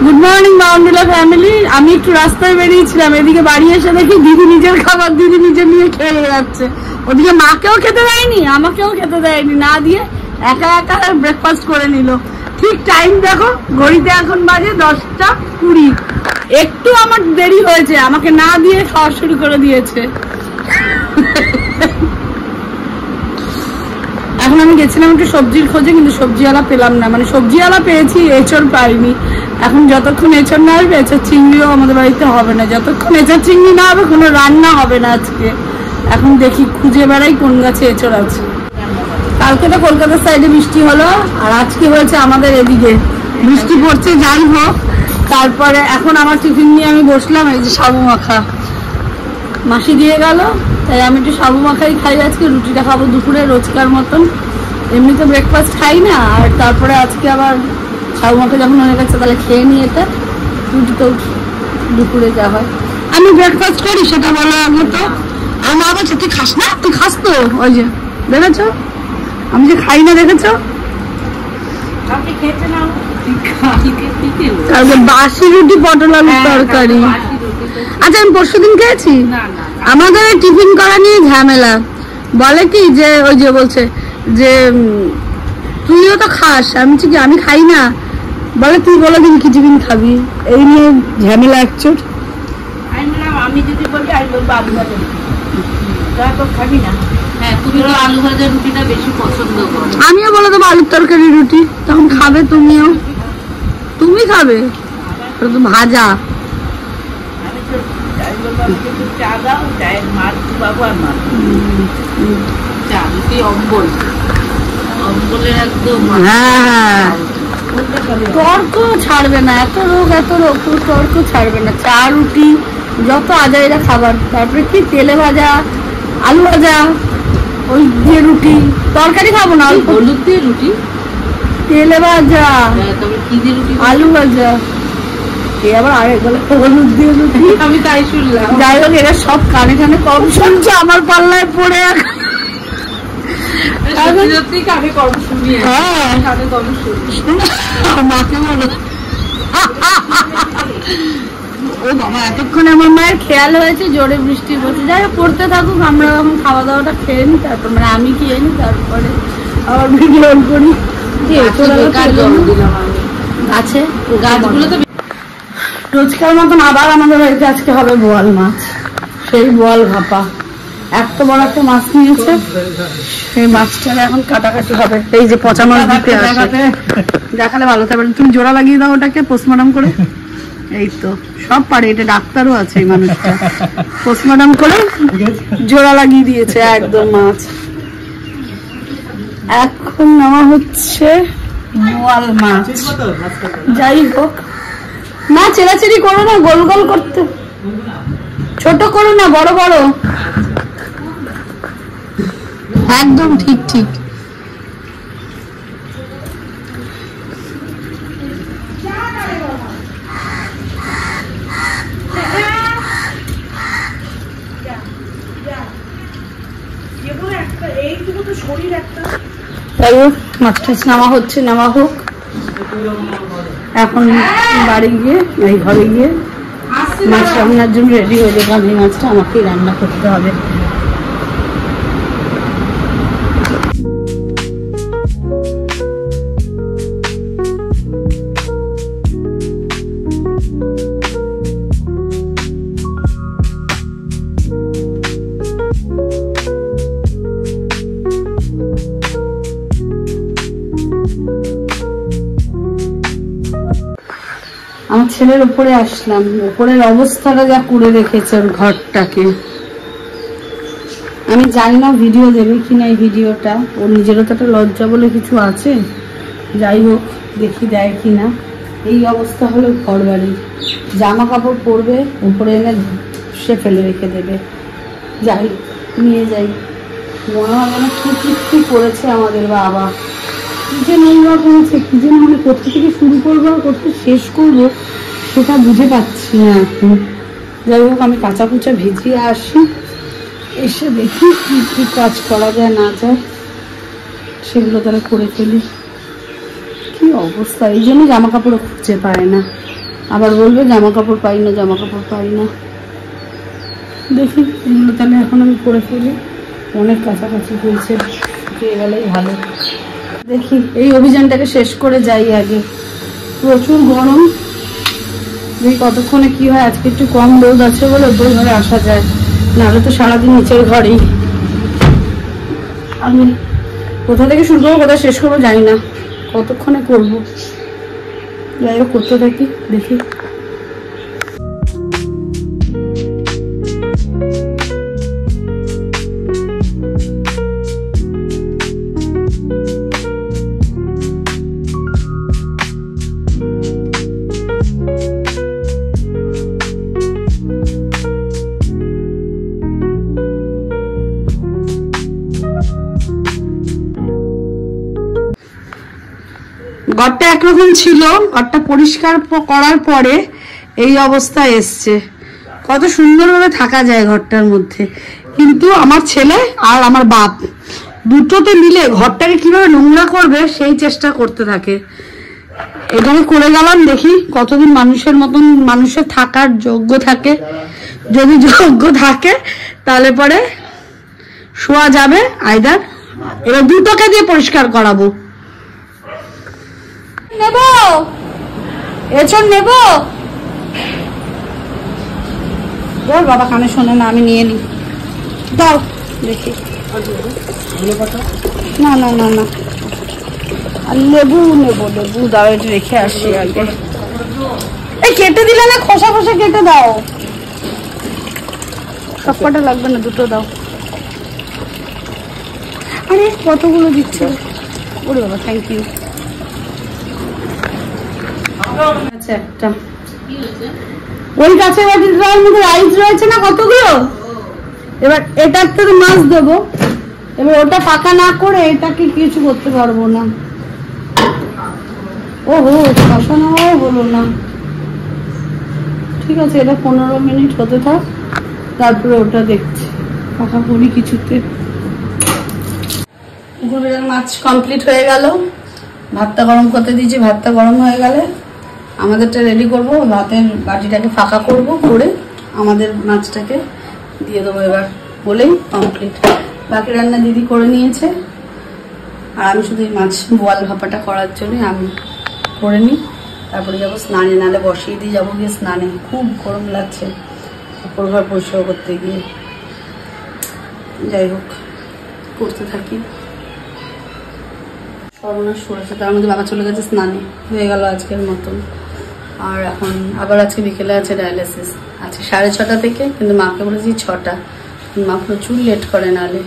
Good morning বাউন্ডুলা family. আমি একটু রাস্তায় বেরিয়েছিলাম, এদিকে বাড়ি এসে দেখি দিদি নিজের খাবার দিদি নিজে নিয়ে খেয়ে যাচ্ছে। ওদিকে মাকেও খেতে দেয়নি, আমাকেও খেতে দেয়নি, না দিয়ে একা একা ব্রেকফাস্ট করে নিল। ঠিক টাইম দেখো, ঘড়িতে এখন বাজে 10:20। একটু আমার দেরি হয়েছে, আমাকে না দিয়ে খাওয়া শুরু করে দিয়েছে। এখন আমি গেছিলাম একটু সবজির খোঁজে, কিন্তু সবজিওয়ালা পেলাম না, মানে সবজিওয়ালা পেয়েছি, এঁচড় পাইনি। এখন যতক্ষণ এঁচড় না আসবে, এঁচড় চিংড়িও আমাদের বাড়িতে হবে না। যতক্ষণ এঁচড় চিংড়ি না হবে কোনো রান্না হবে না আজকে। এখন দেখি খুঁজে বেড়াই কোন গাছে এঁচড় আছে। কালকে তো কলকাতার সাইডে বৃষ্টি হলো, আর আজকে হয়েছে আমাদের এদিকে বৃষ্টি পড়ছে। যাই হোক, তারপরে এখন আমার টিফিন নিয়ে আমি বসলাম। এই যে সাবু মাখা মাসি দিয়ে গেল, তাই আমি একটু সাবু মাখাই খাই আজকে। রুটিটা খাবো দুপুরে রোজকার মতন, এমনিতে ব্রেকফাস্ট খাই না। আর তারপরে আজকে আবার সাবু মাখা যখন হয়ে গেছে, তাহলে খেয়ে নিই এটা। রুটি তো দুপুরে যা হয়। আমি ব্রেকফাস্ট করি সেটা বলো আগে তো। আমার আবার তুই খাস না? তুই খাস তো? ওই যে দেখেছো আমি যে খাই না, দেখেছো? বাসি রুটি পটল আলুর তরকারি। আচ্ছা, আমি পরশুদিন খেয়েছি। আমাদের টিফিন করা নিয়ে ঝামেলা। বলে কি যে ওই যে বলছে যে তুইও তো খাস, আমি ঠিক আমি খাই না। বলে তুই বলে দিন কি টিফিন খাবি, এই নিয়ে ঝামেলা একচুর। আমি যদি বলি আমি বলবো আলু ভাজা রুটি, তো খাবি না। হ্যাঁ, তুমি তো আলু ভাজা রুটিটা বেশি পছন্দ করো। আমিও বলে দেবো আলুর তরকারি রুটি, তখন খাবে তুমিও। তুমি খাবে তো ভাজা। তর্ক ছাড়বে না, এত রোগ তর্ক ছাড়বে না। চা রুটি যত আজাইরা খাবার, তারপরে কি তেলে ভাজা আলু ভাজা, ওই দিয়ে রুটি। তরকারি খাবো না, হলুদ দিয়ে রুটি, তেলে ভাজা, আলু ভাজা, আবার আরেক বলে হলুদ দিয়ে রুটি। আমি তাই শুনলাম। যাই হোক, এরা সব কানে কানে কম শুনছে, আমার পাল্লায় পড়ে। মাকে বলো ও বাবা, এতক্ষণে আমার মায়ের খেয়াল হয়েছে জোরে বৃষ্টি পড়ছে। যাই হোক, পড়তে থাকুক, আমরা এখন খাওয়া দাওয়াটা খেয়ে নিই, তারপর মানে আমি খেয়ে নিই, তারপরে আবার ভিডিও অন করি। গাছে গাছগুলো তো রোজকার মতন আবার আমাদের বাড়িতে আজকে হবে বোয়াল মাছ। সেই বোয়াল ভাপা এত বড় একটা মাছ নিয়েছে, সেই মাছটা এখন কাটাকাটি হবে। এই যে পচা মাছ দিতে আসে, দেখালে ভালো থাকবে। তুমি জোড়া লাগিয়ে দাও ওটাকে পোস্টমর্টম করে। এই তো সব পারে, এটা ডাক্তারও আছে এই মানুষটা। পোস্টমর্টম করে জোড়া লাগিয়ে দিয়েছে একদম মাছ। এখন নেওয়া হচ্ছে বোয়াল মাছ। যাই হোক, না চেরাচেরি করো না, গোল গোল করতে, ছোট করো না, বড় বড়, একদম ঠিক ঠিক। মাছ টাছ নেওয়া হচ্ছে, নেওয়া হোক। এখন বাড়ি গিয়ে এই ঘরে গিয়ে মাছ রান্নার জন্য রেডি হয়ে যাবে। এই মাছটা আমাকেই রান্না করতে হবে। আমার ছেলের উপরে আসলাম, উপরের অবস্থাটা যা করে রেখেছে ওর ঘরটাকে। আমি জানি না ভিডিও দেবে কিনা এই ভিডিওটা, ওর নিজেরও তো একটা লজ্জা বলে কিছু আছে। যাই হোক, দেখি দেয় কিনা। এই অবস্থা হলো ঘর বাড়ির। জামা কাপড় পরবে, উপরে এনে সে ফেলে রেখে দেবে। যাই নিয়ে যাই, মনে হবে না কি কি করেছে আমাদের বাবা। কি যে নোংরা করেছে, কি যে মানে কোথা থেকে শুরু করবো আর কোথা শেষ করবো সেটা বুঝে পাচ্ছি না এখন। যাই হোক, আমি কাঁচা কুচা ভিজিয়ে আসি, এসে দেখি কি কি কাজ করা যায় না যায়, সেগুলো তারা করে ফেলি। কি অবস্থা, এই জন্য জামা কাপড় খুঁজে পায় না, আবার বলবে জামা কাপড় পাই না, জামা কাপড় পাই না। দেখি এগুলো তাহলে এখন আমি করে ফেলি, অনেক কাছাকাছি হয়েছে, পেয়ে গেলেই ভালো। দেখি এই অভিযানটাকে শেষ করে যাই আগে, প্রচুর গরম, দেখি কতক্ষণে কি হয়। আজকে একটু কম রোদ আছে বলে ওপর ঘরে আসা যায়, নাহলে তো সারাদিন নিচের ঘরেই। আমি কোথা থেকে শুরু করবো কোথায় শেষ করবো জানি না, কতক্ষণে করবো, যাই হোক করতে থাকি দেখি। ঘরটা একরকম ছিল, ঘরটা পরিষ্কার করার পরে এই অবস্থা এসছে। কত সুন্দরভাবে থাকা যায় ঘরটার মধ্যে, কিন্তু আমার ছেলে আর আমার বাপ দুটোতে মিলে ঘরটাকে কিভাবে নোংরা করবে সেই চেষ্টা করতে থাকে। এখানে করে গেলাম, দেখি কতদিন মানুষের মতন মানুষের থাকার যোগ্য থাকে। যদি যোগ্য থাকে তাহলে পরে শোয়া যাবে আইদার। এবার দুটোকে দিয়ে পরিষ্কার করাবো। নেব এছন নেব, ওর বাবা কানে শোনে না, আমি নিয়ে নিই, দাও দেখি। না না না না, আর লেবু নেবো, লেবু দাও, এটা রেখে আসি আগে। এই কেটে দিলে না, খোসা খোসা কেটে দাও, সব কটা লাগবে না, দুটো দাও। আরে কতগুলো দিচ্ছে, ওরে বাবা থ্যাংক ইউ। আচ্ছা একটা ওই গাছের বাটিটার মধ্যে রাইস রয়েছে না কতগুলো, এবার এটাতে তো মাছ দেবো, এবার ওটা পাকা না করে এটাকে কিছু করতে পারবো না। ওহো কষানোও হলো না, ঠিক আছে এটা 15 মিনিট হতে থাক, তারপরে ওটা দেখছি পাকা করি কিছুতে। মাছ কমপ্লিট হয়ে গেল, ভাতটা গরম করতে দিয়েছি, ভাতটা গরম হয়ে গেলে আমাদেরটা রেডি করবো, ভাতের বাটিটাকে ফাঁকা করব, করে আমাদের মাছটাকে দিয়ে দেবো এবার, বলেই কমপ্লিট। বাকি রান্না দিদি করে নিয়েছে, আর আমি শুধু এই মাছ বোয়াল ভাপাটা করার জন্য আমি করে নিই, তারপরে যাবো স্নানে, নালে বসিয়ে দিয়ে যাবো গিয়ে স্নানে। খুব গরম লাগছে উপর ঘর পরিষ্কার করতে গিয়ে, যাই হোক করতে থাকি। সর্বনাশ করেছে, তার মধ্যে বাবা চলে গেছে স্নানে, হয়ে গেল আজকের মতন। আর এখন আবার আজকে বিকেলে আছে ডায়ালিসিস, আছে 6:30 থেকে, কিন্তু মাকে বলেছি 6টা, মা প্রচুর লেট করে, নালে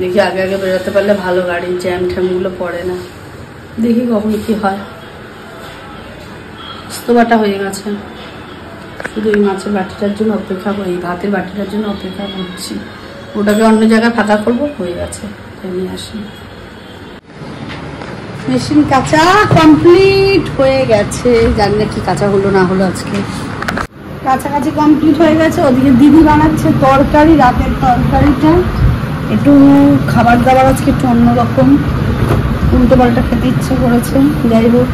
দেখি আগে আগে বেরোতে পারলে ভালো, গাড়ির জ্যাম ঠ্যামগুলো পড়ে না। দেখি কখন কি হয়। বাটা হয়ে গেছে, শুধু এই মাছের বাটিটার জন্য অপেক্ষা করি, ভাতের বাটিটার জন্য অপেক্ষা করছি, ওটাকে অন্য জায়গায় ফাঁকা করবো, হয়ে গেছে নিয়ে আসি। মেশিন কাঁচা কমপ্লিট হয়ে গেছে, জানি না কি কাঁচা হলো না হলো, আজকে কাছাকাছি কমপ্লিট হয়ে গেছে। ওদিকে দিদি বানাচ্ছে তরকারি, রাতের তরকারিটা একটু খাবার দাবার আজকে একটু অন্যরকম, উল্টো পাল্টা খেতে ইচ্ছে করেছে, যাই হোক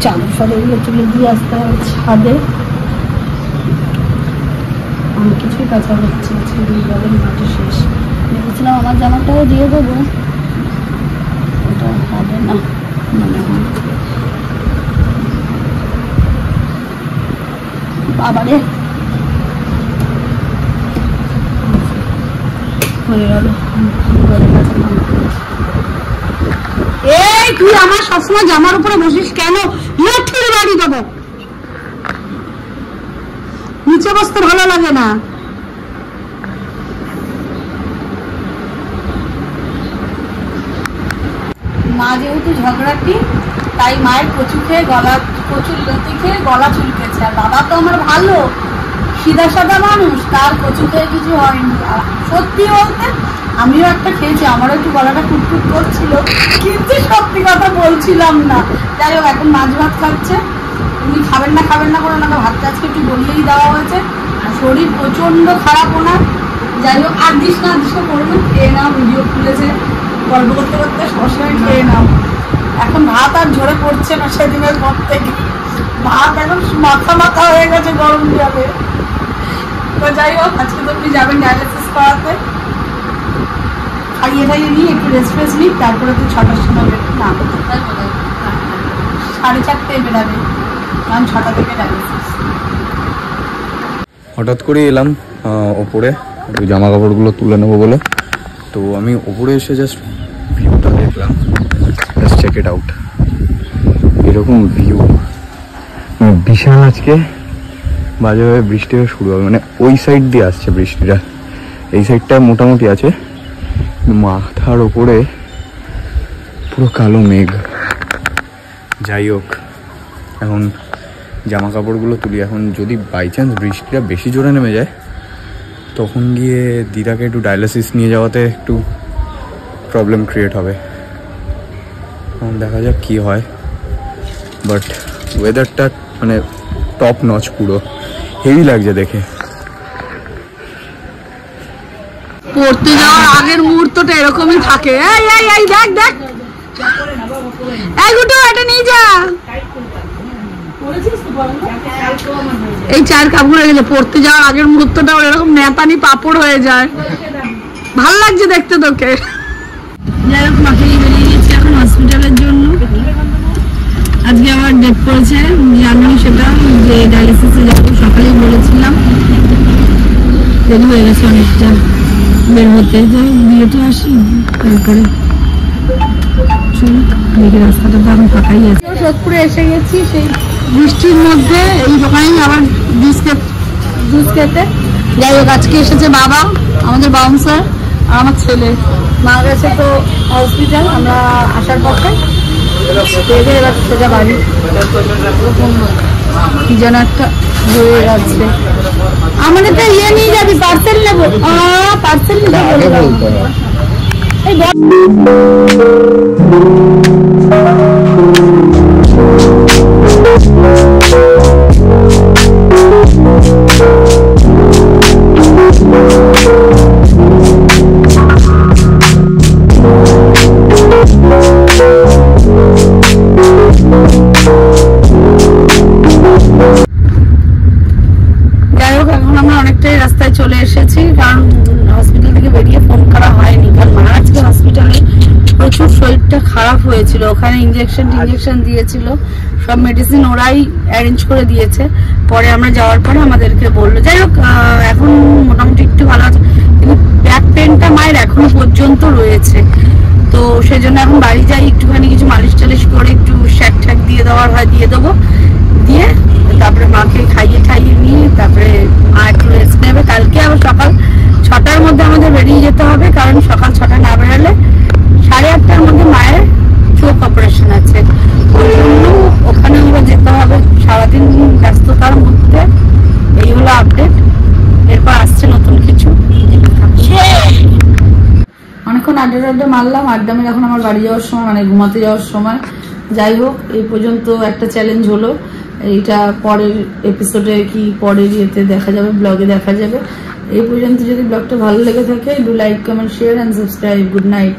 চাদর ফাদরগুলো তুলে দিয়ে আসতে হবে ছাদে। আমি কিছুই কাঁচা হচ্ছে, মাটি শেষ, ভেবেছিলাম আমার জামাটাও দিয়ে দেবো, ওটা হবে না মনে হয়। বাবারে হয়ে গেল। এই তুই আমার সবসময় জামার উপরে বসিস কেন? লক্ষ্মীর বাড়ি দেবো, নিচে বসতে ভালো লাগে না। মা যেহেতু ঝগড়াটি, তাই মায়ের কচু খেয়ে কচুর লতি খেয়ে গলা চুলকেছে, আর বাবা তো আমার ভালো সিধা সাদা মানুষ, তার কচু খেয়ে কিছু হয়নি। সত্যি বলতে আমিও একটা খেয়েছি, আমারও একটু গলাটা কুটকুট করছিল, কিন্তু সত্যি কথা বলছিলাম না। যাই হোক এখন মাছ ভাত খাচ্ছে, উনি খাবেন না করে ওনাকে ভাতটা আজকে একটু বললেই দেওয়া হয়েছে, আর শরীর প্রচন্ড খারাপ ওনার। যাই হোক আর দিস না করবেন, খেয়ে না ভিডিও খুলেছে, গল্প করতে করতে সবসময় খেয়ে নাও। এখন ভাত আর ঝরে পড়ছে না সেদিনের পর থেকে, ভাত এখন মাথা মাথা হয়ে গেছে গরম যাবে। তো যাই হোক, আজকে তো আপনি যাবেন ডায়ালিসিস করাতে, খাইয়ে খাইয়ে নিয়ে একটু রেস্ট ফ্রেস্ট নিই, তারপরে তো 6টার সময় না 4:30 বেরাবে, কারণ 6টা থেকে ডায়ালিসিস। হঠাৎ করে এলাম ওপরে জামা কাপড়গুলো তুলে নেবো বলে। তো আমি ওপরে এসে জাস্ট ভিউটা দেখলাম, জাস্ট চেক ইট আউট। এরকম ভিউ বিশাল। আজকে বাজেভাবে বৃষ্টি হয়ে শুরু হবে, মানে ওই সাইড দিয়ে আসছে বৃষ্টিটা, এই সাইডটা মোটামুটি আছে, মাথার ওপরে পুরো কালো মেঘ। যাই হোক, এখন জামা কাপড়গুলো তুলি। এখন যদি বাই চান্স বৃষ্টিটা বেশি জোরে নেমে যায়, তখন গিয়ে দিদাকে একটু ডায়ালিসিস নিয়ে যাওয়াতে একটু প্রবলেম ক্রিয়েট হবে। এখন দেখা যাক কি হয়। বাট ওয়েদারটা মানে টপ নচ, পুরো হেভি লাগছে দেখে। পড়তে যাওয়ার আগের মুহূর্তটা এরকমই থাকে। এই এই এই দেখ দেখ, এই গুটো এটা নিয়ে যা। এই 4 কাপড় হয়ে গেছে, পড়তে যাওয়ার আগের মুহূর্তটা এরকম নেতানি পাপড় হয়ে যায়। ভাল লাগছে দেখতে তোকে। যাই হোক, মাকে বেরিয়ে গেছি এখন হসপিটালের জন্য। আজকে আমার ডেট পড়েছে, জানি সেটা যে ডায়ালিসিসে যাবো। সকালেই বলেছিলাম, দেরি হয়ে গেছে অনেকটা বের হতে। দিয়ে তো আসি, তারপরে দেখি রাস্তাটা তো এখন ফাঁকাই আছে। সোদপুরে এসে গেছি সেই বৃষ্টির মধ্যে, এই দোকানেই আবার জুস খেতে। যাই হোক, আজকে এসেছে বাবা, আমাদের বাউন্সার আর আমার ছেলে। মা গেছে তো হসপিটাল, আমরা আসার পথে এবার সোজা বাড়ি। কি যেন একটা হয়ে যাচ্ছে। আমাদের তো ইয়ে নিয়ে যাবি, পার্সেল নেবো। পার্সেল নিতে বলবো। এই রাস্তায় চলে এসেছি, কারণ হসপিটাল থেকে বেরিয়ে ফোন করা হয়নি। কারণ মা আজকে হসপিটালে প্রচুর শরীরটা খারাপ হয়েছিল, ওখানে ইঞ্জেকশন দিয়েছিল, সব মেডিসিন ওরাই অ্যারেঞ্জ করে দিয়েছে। পরে আমরা যাওয়ার পরে আমাদেরকে বললো। যাই হোক, এখন মোটামুটি একটু ভালো আছে, কিন্তু ব্যাক পেনটা মায়ের এখনো পর্যন্ত রয়েছে। তো সেই জন্য এখন বাড়ি যাই, একটুখানি কিছু মালিশ টালিশ করে একটু শ্যাক ঠ্যাক দিয়ে দেওয়ার হয় দিয়ে দেবো, দিয়ে তারপরে মাকে খাইয়ে ঠাইয়ে নিয়ে তারপরে মা একটু রেস্ট নেবে। কালকে আবার সকাল 6টার মধ্যে আমাদের বেরিয়ে যেতে হবে, কারণ সকাল 6টা না বেরোলে 8:30টার মধ্যে মায়ের চোখ অপারেশন আছে, ওই জন্য ওখানে আমরা যেতে হবে। সারাদিন ব্যস্ততার মধ্যে এই হলো আপডেট। এরপর আসছে নতুন কিছু। অনেকক্ষণ আড্ডা মারলাম, আড্ডা মেরে এখন আমার বাড়ি যাওয়ার সময়, মানে ঘুমাতে যাওয়ার সময়। যাই হোক, এই পর্যন্ত একটা চ্যালেঞ্জ হলো। এইটা পরের এপিসোডে কি পরের ইয়েতে দেখা যাবে, ব্লগে দেখা যাবে। এই পর্যন্ত যদি ব্লগটা ভালো লেগে থাকে, do like, comment, share and subscribe. Good night.